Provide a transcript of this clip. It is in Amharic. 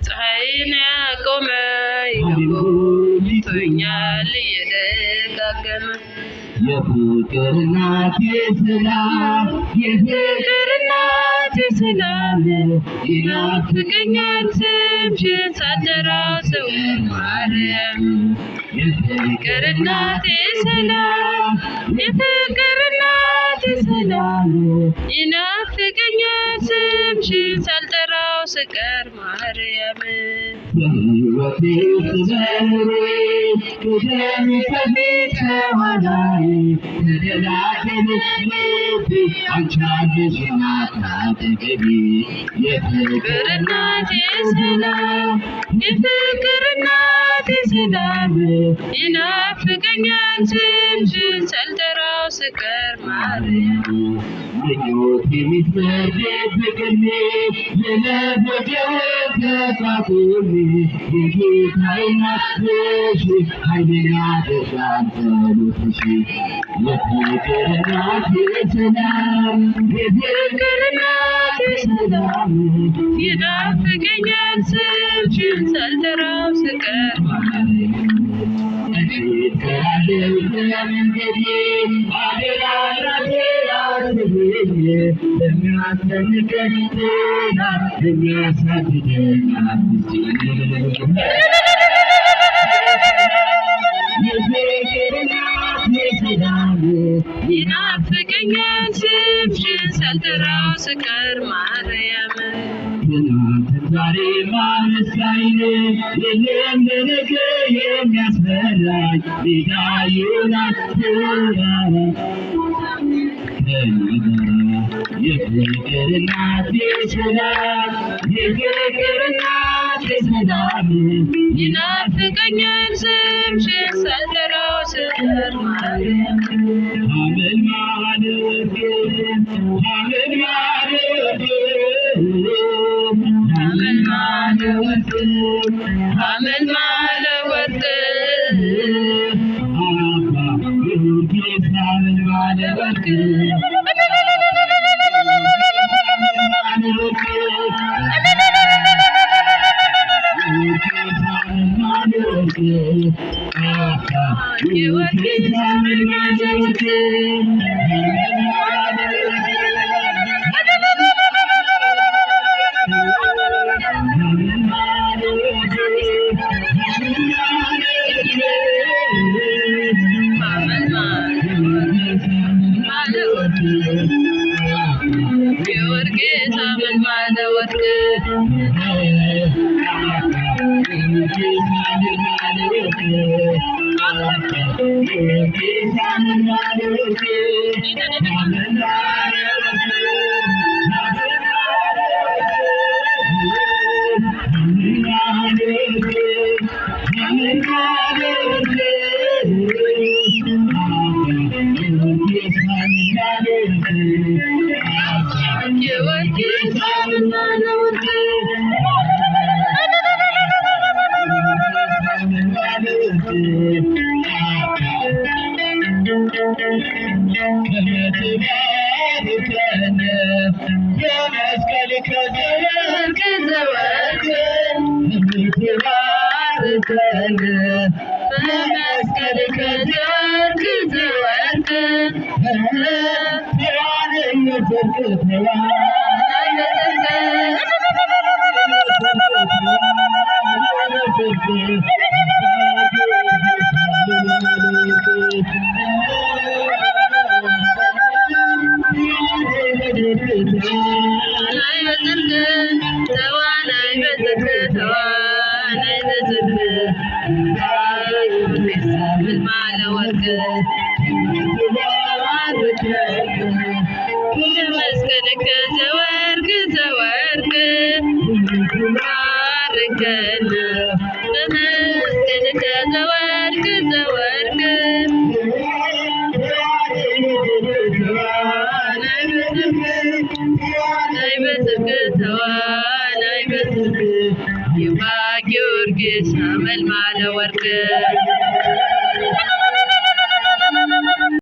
ፀሐይን ያቆመ ይጎብኝቶኛል እየደጋገመ የፍቅር እናቴ ሰላም ይናፍቀኛል ስምሽን ሳልጠራው ስውር ማርያም የፍቅር እናቴ ሰላም ይናፍቀኛል ስምሽን ሳልጠራው ስቀር ማርያም በሕይወቴ ዘመኔ ቅደሚ ከፊት ከኋላዬ ተደላደል ልቤ አንቺ አለሽና አጠገቤ የፍቅር እናቴ ሰላም ይናፍቀኛል ስምሽን ሳልጠራው ስቀር ማርያም ምኞቴ የሚትደብቅኔ ለነገወት ተቃቁሜ የጌታዬ እናት ነሽ ኃይሌን ያደርጋል ጸሎትሽ የፍቅር እናቴ ሰላም ይናፍቀኛል ስምሽን ሳልጠራው ስቀር ይናፍቀኛል ስምሽን ሳልጠራው ስቀር ማርያም ዛሬ ማመስጋኝ የለም ለነገ የሚያስፈራኝ ሜዳ ይሆናል ተራራ የፍቅር እናቴ ሰላም ይናፍቀኛል ስምሽን ሳልጠራው ስቀር ማርያም ሐመልማለ ወርቅ